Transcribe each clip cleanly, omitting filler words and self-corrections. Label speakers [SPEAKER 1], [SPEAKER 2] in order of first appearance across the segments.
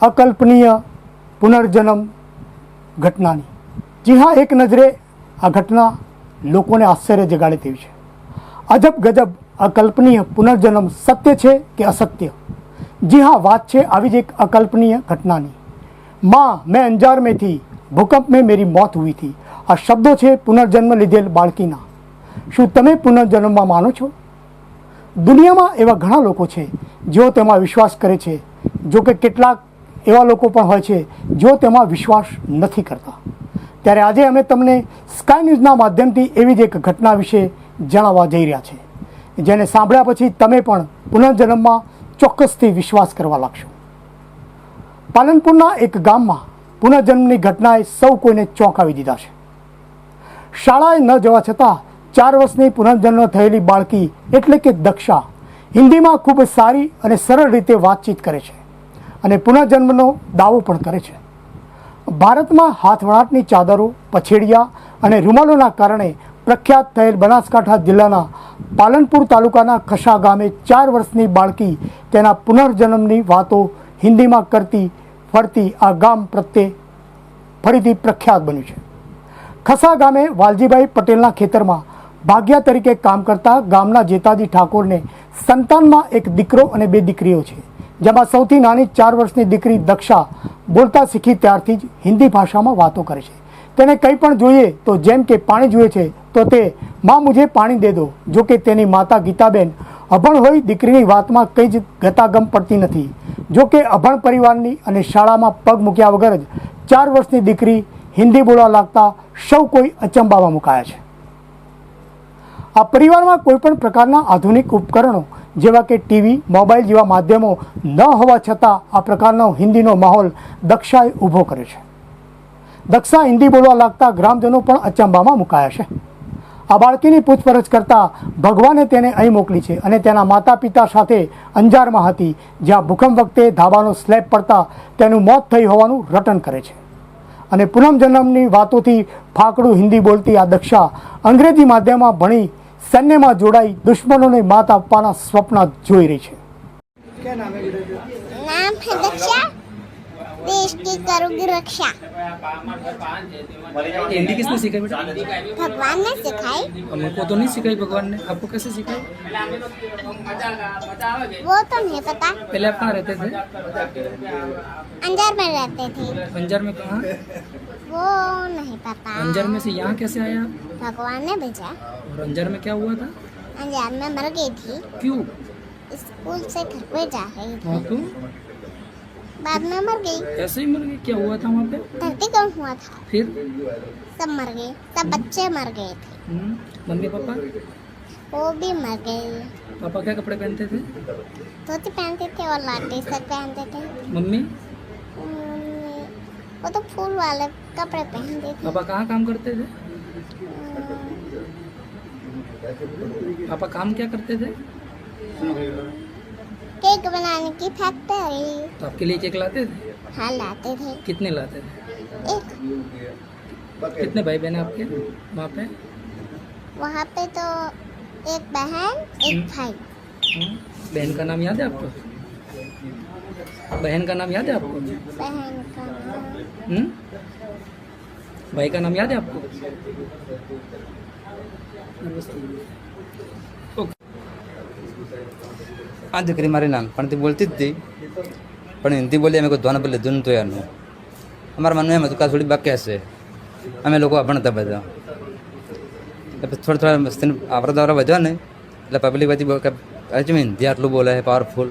[SPEAKER 1] અકલ્પનીય પુનર્જન્મ ઘટનાની। જી હા, એક નજરે આ ઘટના લોકોને આશ્ચર્ય જગાડે તેવી છે। અજબ ગજબ અકલ્પનીય પુનર્જન્મ સત્ય છે કે असत्य? जी हाँ, बात है આવી જ એક અકલ્પનીય ઘટનાની। माँ, मैं अंजार में थी, भूकंप में मेरी मौत हुई थी। આ શબ્દો છે પુનર્જન્મ લીધેલ બાળકીના। શું તમે પુનર્જન્મમાં માનો છો? દુનિયામાં એવા ઘણા લોકો છે જેઓ તેમાં વિશ્વાસ કરે છે, જો કે કેટલાક એવા લોકો પણ હોય છે જેઓ તેમાં વિશ્વાસ નથી કરતા। ત્યારે આજે અમે તમને સ્કાય ન્યૂઝના માધ્યમથી એવી જ એક ઘટના વિશે જણાવવા જઈ રહ્યા છે, જેને સાંભળ્યા પછી તમે પણ પુનર્જન્મમાં ચોક્કસથી વિશ્વાસ કરવા લાગશો। પાલનપુરના એક ગામમાં પુનર્જન્મની ઘટનાએ સૌ કોઈને ચોંકાવી દીધા છે। શાળાએ ન જવા છતાં 4 વર્ષની પુનર્જન્મ થયેલી બાળકી એટલે કે દક્ષા હિન્દીમાં ખૂબ સારી અને સરળ રીતે વાતચીત કરે છે અને પુનર્જન્મનો દાવો પણ કરે છે। ભારતમાં હાથવણાટની ચાદરો, પછેડિયા અને રૂમાલોના કારણે પ્રખ્યાત થયેલ બનાસકાંઠા જિલ્લાના પાલનપુર તાલુકાના ખસા ગામે 4 વર્ષની બાળકી તેના પુનર્જન્મની વાતો હિન્દીમાં કરતી ફરતી આ ગામ પ્રત્યે ફરીથી પ્રખ્યાત બન્યું છે। ખસા ગામે વાલજીભાઈ પટેલના ખેતરમાં ભાગ્યા તરીકે કામ કરતા ગામના જેતાજી ઠાકોરને સંતાનમાં એક દીકરો અને 2 દીકરીઓ છે, જેમાં સૌથી નાની 4 વર્ષની દીકરી દક્ષા બોલતા શીખી ત્યારથી જ હિન્દી ભાષામાં વાતો કરે છે। તેને કંઈ પણ જોઈએ તો જેમ કે પાણી જોઈએ છે તો તે માં મુझे પાણી દે દો। જો કે તેની માતા ગીતાબેન અભણ હોય દીકરીની વાતમાં કંઈ જ ગતાગમ પડતી નથી। જો કે અભણ પરિવારની અને શાળામાં પગ મૂક્યા વગર જ 4 વર્ષની દીકરી હિન્દી બોલવા લાગતા સૌ કોઈ અચંબામાં મુકાયા છે। આ પરિવારમાં કોઈ પણ પ્રકારના આધુનિક ઉપકરણો જેવા કે ટીવી, મોબાઈલ જેવા માધ્યમો ન હોવા છતાં આ પ્રકારનો હિન્દીનો માહોલ દક્ષાએ ઊભો કર્યો છે। દક્ષા હિન્દી બોલવા લાગતા ગ્રામજનો પણ અચંબામાં મુકાયા છે। આ બાળકીની પૂછપરછ કરતા ભગવાને તેને અહીં મોકલી છે અને તેના માતા પિતા સાથે અંજારમાં હતી, જ્યાં ભૂકંપ વખતે ધાબાનો સ્લેબ પડતા તેનું મોત થઈ હોવાનું રટણ કરે છે। અને પુનર્જન્મની વાતોથી ફાકડું હિન્દી બોલતી આ દક્ષા અંગ્રેજી માધ્યમમાં ભણી સૈન્યમાં જોડાઈ દુશ્મનોને માત આપવાના સ્વપ્ન જોઈ રહી છે।
[SPEAKER 2] नाम है दक्षा, देश की करूंगी रक्षा।
[SPEAKER 3] हिंदी किसने सिखाई बेटा?
[SPEAKER 2] भगवान ने सिखाई।
[SPEAKER 3] हमको तो नहीं सिखाई भगवान ने, आपको कैसे सिखाई?
[SPEAKER 2] वो तो नहीं पता।
[SPEAKER 3] पहले आप कहाँ रहते थे?
[SPEAKER 2] अंजार में रहते थे।
[SPEAKER 3] अंजार में कहाँ?
[SPEAKER 2] वो नहीं पता।
[SPEAKER 3] अंजार में से यहाँ कैसे आया?
[SPEAKER 2] भगवान ने भेजा।
[SPEAKER 3] और अंजार में क्या हुआ था?
[SPEAKER 2] अंजार में मर गई थी,
[SPEAKER 3] क्यों?
[SPEAKER 2] स्कूल से घर पे जा रही थी,
[SPEAKER 3] हाँ तो
[SPEAKER 2] बाद में मर गई।
[SPEAKER 3] ऐसे ही मर गई? क्या हुआ था वहाँ पे?
[SPEAKER 2] धरती कौन हुआ था,
[SPEAKER 3] फिर
[SPEAKER 2] सब मर गए, सब बच्चे मर गए थे,
[SPEAKER 3] मम्मी पापा?
[SPEAKER 2] वो भी मर गए।
[SPEAKER 3] पापा क्या कपड़े पहनते थे?
[SPEAKER 2] धोती पहनते थे और लाठी सर पहनते थे।
[SPEAKER 3] मम्मी?
[SPEAKER 2] वो तो फूल वाले कपड़े पहनते थे।
[SPEAKER 3] पापा कहाँ काम करते थे? पापा काम क्या करते थे?
[SPEAKER 2] केक बनाने की फैक्ट्री।
[SPEAKER 3] तो आपके लिए केक लाते थे?
[SPEAKER 2] हाँ, लाते थे।
[SPEAKER 3] कितने लाते थे?
[SPEAKER 2] एक
[SPEAKER 3] कितने भाई बहन आपके वहाँ पे?
[SPEAKER 2] वहाँ पे तो एक बहन एक भाई।
[SPEAKER 3] बहन का नाम याद है आपको? बहन का नाम याद है आपको?
[SPEAKER 2] बहन का नाम
[SPEAKER 3] भाई का नाम याद है आपको?
[SPEAKER 4] આ દીકરી મારી નાનપણથી બોલતી જ હતી, પણ હિન્દી બોલી અમે કોઈ ધ્યાન પર લીધું નહોતું એનું। અમારા મનમાં એમ હતું કે આ થોડી બાકી હશે, અમે લોકો અભણતા બધા। એટલે થોડા મસ્તીને આવરા દવરા વધ્યા ને એટલે પબ્લિક બધી હજુ હિન્દી આટલું બોલે છે પાવરફુલ,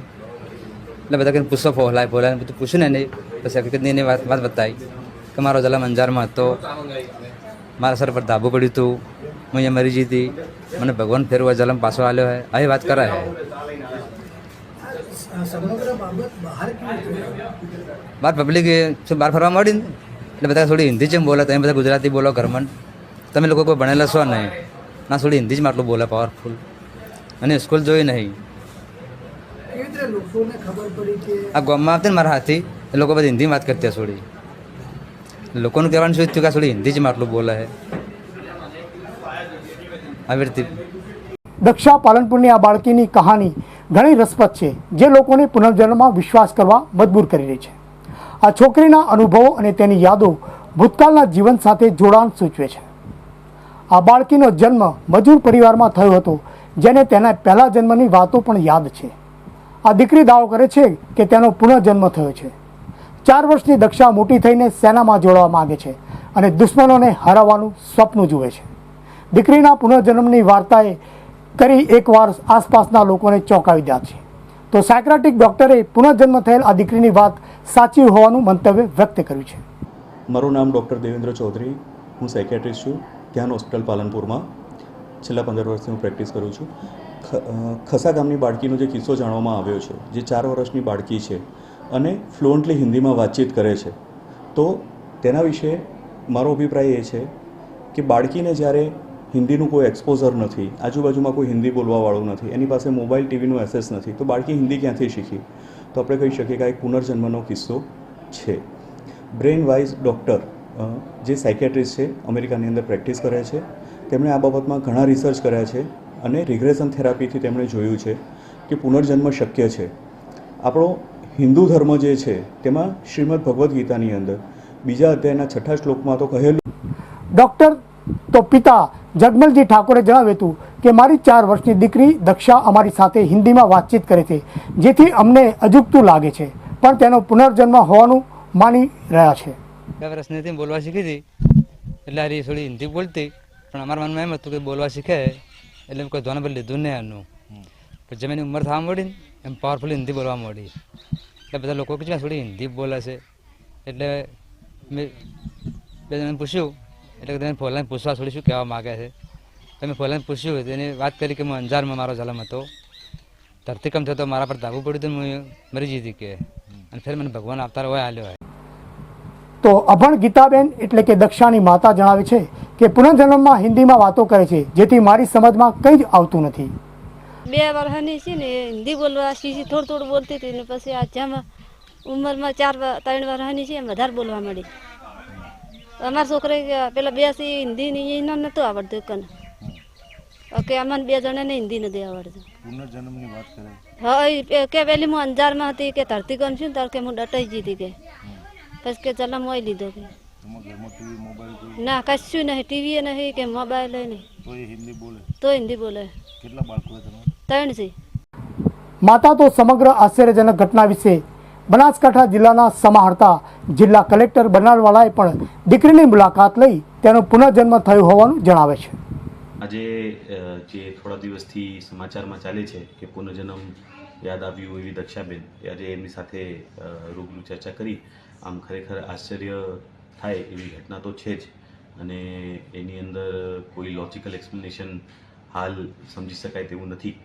[SPEAKER 4] એટલે બધા કંઈ પૂછો ફોલાય બધું પૂછ્યું ને નહીં। પછી હકીકતની એની વાત બતાવી કે મારો જલમ અંજારમાં હતો, મારા સર પર ધાબુ પડ્યું હતું, હું અહીંયા મરી ગઈ હતી, મને ભગવાન ફેરવા જલમ પાછો આવ્યો હે, આવી વાત કરાય હે। બહાર પબ્લિક બહાર ફરવા મળી ને એટલે બધા થોડી હિન્દી જેમ બોલે, તમે બધા ગુજરાતી બોલો ઘરમાં, તમે લોકો કોઈ ભણેલા છો નહીં ના, થોડી હિન્દી જ માં આટલું બોલે પાવરફુલ, અને સ્કૂલ જોઈ નહીં। આ ગામમાં આવતી ને મારા હાથી એ લોકો બધી હિન્દીમાં વાત કરતી થોડી, લોકોનું કહેવાનું શું થયું કે થોડી હિન્દી જ માં આટલું બોલે છે આવી રીતે।
[SPEAKER 1] દક્ષા પાલનપુરની આ બાળકીની કહાની ઘણી રસપ્રદ છે, જે લોકોને પુનર્જન્મમાં વિશ્વાસ કરવા મજબૂર કરી રહી છે। આ છોકરીના અનુભવો અને તેની યાદો ભૂતકાળના જીવન સાથે જોડાણ સૂચવે છે. આ બાળકીનો જન્મ મજૂર પરિવારમાં થયો હતો, જેને તેના પહેલા જન્મની વાતો પણ યાદ છે. આ દીકરી દાવો કરે છે કે તેનો પુનઃજન્મ થયો છે. 4 વર્ષની દક્ષા મોટી થઈને સેનામાં જોડવા માંગે છે અને દુશ્મનોને હરાવવાનું સ્વપ્ન જુએ છે. દીકરીના પુનઃજન્મની વાર્તાએ કરી એકવાર આસપાસના લોકોને ચોંકાવી દીધા છે. તો સાયક્રેટિક ડોક્ટરે પુનઃજન્મ થયેલ આ દીકરીની વાત સાચી હોવાનું મંતવ્ય વ્યક્ત કર્યું છે.
[SPEAKER 5] મારું નામ ડૉક્ટર દેવેન્દ્ર ચૌધરી, હું સાયકેટ્રિસ્ટ છું. ધ્યાન હોસ્પિટલ પાલનપુરમાં છેલ્લા 15 વર્ષથી હું પ્રેક્ટિસ કરું છું. ખસા ગામની બાળકીનો જે કિસ્સો જાણવામાં આવ્યો છે, જે 4 વર્ષની બાળકી છે અને ફ્લુઅન્ટલી હિન્દીમાં વાતચીત કરે છે, તો તેના વિશે મારો અભિપ્રાય એ છે કે બાળકીને જ્યારે હિન્દીનું કોઈ એક્સપોઝર નથી, આજુબાજુમાં કોઈ હિન્દી બોલવાવાળું નથી, એની પાસે મોબાઈલ ટીવીનું એસેસ નથી, તો બાળકી હિન્દી ક્યાંથી શીખી? તો આપણે કહી શકીએ કે આ એક પુનર્જન્મનો કિસ્સો છે. બ્રેઇન વાઇઝ ડૉક્ટર જે સાયકેટ્રિસ્ટ છે, અમેરિકાની અંદર પ્રેક્ટિસ કરે છે, તેમણે આ બાબતમાં ઘણા રિસર્ચ કર્યા છે અને રિગ્રેશન થેરાપીથી તેમણે જોયું છે કે પુનર્જન્મ શક્ય છે. આપણો હિન્દુ ધર્મ જે છે તેમાં શ્રીમદ ભગવદ્ ગીતાની અંદર 2 અધ્યાયના 6 શ્લોકમાં તો કહેલું.
[SPEAKER 1] ડૉક્ટર તો પિતા જગમલજી ઠાકોરે જણાવ્યું હતું કે મારી 4 વર્ષની દીકરી દક્ષા અમારી સાથે હિન્દીમાં વાતચીત કરે છે, જેથી અમને અજુગતું લાગે છે, પણ તેનો પુનર્જન્મ હોવાનું માની રહ્યા છે.
[SPEAKER 4] 2 વર્ષની બોલવા શીખી હતી, એટલે હારી થોડી હિન્દી બોલતી, પણ અમારા મનમાં એમ હતું કે બોલવા શીખે એટલે કોઈ ધોન પર લીધું નહીં આનું. પણ જેમ એની ઉંમર થવા મળી એમ પાવરફુલ હિન્દી બોલવા મળી, એટલે બધા લોકો કે થોડી હિન્દી બોલે છે. એટલે મેં 2 જણાને પૂછ્યું, એટલે કે તમે ફોલાને પૂછવા થોડી શું કહેવા માગે છે. તમે ફોલાને પૂછ્યું તો એને વાત કરી કે હું અંજારમાં મારો જન્મ હતો, ધરતીકંપ થયો તો મારા પર ધાબુ પડ્યું તો હું મરી જતી કે, અને ફેર મને ભગવાન અવતાર હોય હાલ્યો હોય.
[SPEAKER 1] તો અભણ ગીતાબેન એટલે કે દક્ષાની માતા જણાવે છે કે પુનર્જન્મમાં હિન્દીમાં વાતો કરે છે, જેથી મારી સમજમાં કંઈ જ આવતું નથી.
[SPEAKER 6] 2 વર્ષની છે ને હિન્દી બોલવા શીખી, થોડું બોલતી હતી ને પછી આ જેમ ઉંમરમાં 3 વર્ષની છે એમ વધારે બોલવા મળી. અમારા છોકરા પેલા 2 છે હિન્દી એને નહોતું આવડતું કને, કે અમને 2 જણાને હિન્દી નથી આવડતું.
[SPEAKER 7] પુનર્જન્મની વાત કરે.
[SPEAKER 6] હા, કે પેલી હું અંજારમાં હતી કે ધરતીકંપ છું ત્યારે કે હું ડટાઈ જીતી કે પછી કે જન્મ હોય લીધો કે ના કશું નહીં, ટીવી નહીં કે મોબાઈલ નહીં, તો હિન્દી બોલે.
[SPEAKER 7] કેટલા બાળકો તમે?
[SPEAKER 6] 3 છે.
[SPEAKER 1] માતા તો સમગ્ર આશ્ચર્યજનક ઘટના વિશે બનાસકાંઠા જિલ્લાના સમાહર્તા જિલ્લા કલેક્ટર બરનાલવાલાએ પણ દીકરીની મુલાકાત લઈ તેનો પુનર્જન્મ થયો હોવાનું જણાવે છે.
[SPEAKER 8] આજે જે થોડા દિવસથી સમાચારમાં ચાલે છે કે પુનર્જન્મ યાદ આવ્યું એવી દક્ષાબેન, આજે એમની સાથે રૂબરૂ ચર્ચા કરી. આમ ખરેખર આશ્ચર્ય થાય એવી ઘટના તો છે જ, અને એની અંદર કોઈ લોજિકલ એક્સપ્લેનેશન હાલ સમજી શકાય તેવું નથી.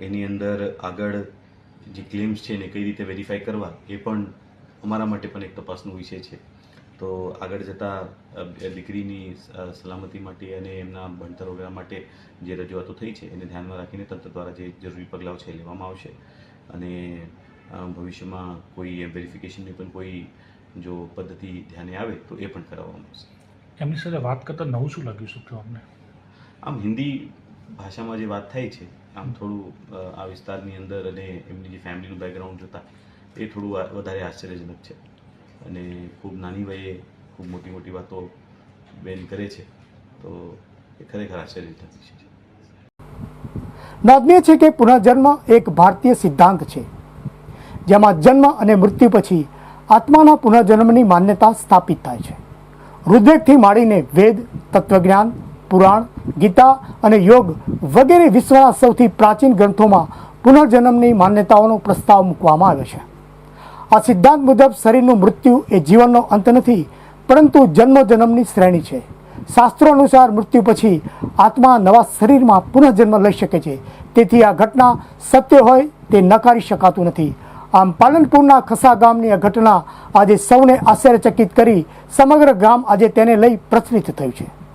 [SPEAKER 8] એની અંદર આગળ જે ક્લેમ્સ છે એને કઈ રીતે વેરીફાઈ કરવા એ પણ અમારા માટે પણ એક તપાસનો વિષય છે. તો આગળ જતાં દીકરીની સલામતી માટે અને એમના ભણતર વગેરે માટે જે રજૂઆતો થઈ છે એને ધ્યાનમાં રાખીને તંત્ર દ્વારા જે જરૂરી પગલાઓ છે એ લેવામાં આવશે, અને ભવિષ્યમાં કોઈ વેરિફિકેશનની પણ કોઈ જો પદ્ધતિ ધ્યાને આવે તો એ પણ કરાવવામાં આવશે.
[SPEAKER 7] એમની સાથે વાત કરતાં નવું શું લાગ્યું શું થયું અમને?
[SPEAKER 8] આમ હિન્દી ભાષામાં જે વાત થાય છે, આમ થોડું આ વિસ્તારની અંદર અને એમની જે ફેમિલીનું બેકગ્રાઉન્ડ જોતાં એ થોડું વધારે આશ્ચર્યજનક છે, અને ખૂબ નાની વયે ખૂબ મોટી મોટી વાતો બેન કરે છે, તો એ ખરેખર આશ્ચર્યજનક વિષય છે.
[SPEAKER 1] નોંધનીય છે કે પુનર્જન્મ એક ભારતીય સિદ્ધાંત છે, જેમાં જન્મ અને મૃત્યુ પછી આત્માના પુનર્જન્મની માન્યતા સ્થાપિત થાય છે. ઋગ્વેદથી માંડીને વેદ, તત્વજ્ઞાન, પુરાણ, ગીતા અને યોગ વગેરે વિશ્વના સૌથી પ્રાચીન ગ્રંથોમાં પુનર્જન્મની માન્યતાઓનો પ્રસ્તાવ મૂકવામાં આવ્યો છે. આ સિદ્ધાંત મુજબ શરીરનું મૃત્યુ એ જીવનનો અંત નથી, પરંતુ જન્મોજન્મની શ્રેણી છે. શાસ્ત્રો અનુસાર મૃત્યુ પછી આત્મા નવા શરીરમાં પુનઃજન્મ લઈ શકે છે, તેથી આ ઘટના સત્ય હોય તે નકારી શકાતું નથી. આમ પાલનપુરના ખસા ગામની આ ઘટના આજે સૌને આશ્ચર્યચકિત કરી સમગ્ર ગામ આજે તેને લઈ પ્રચલિત થયું છે.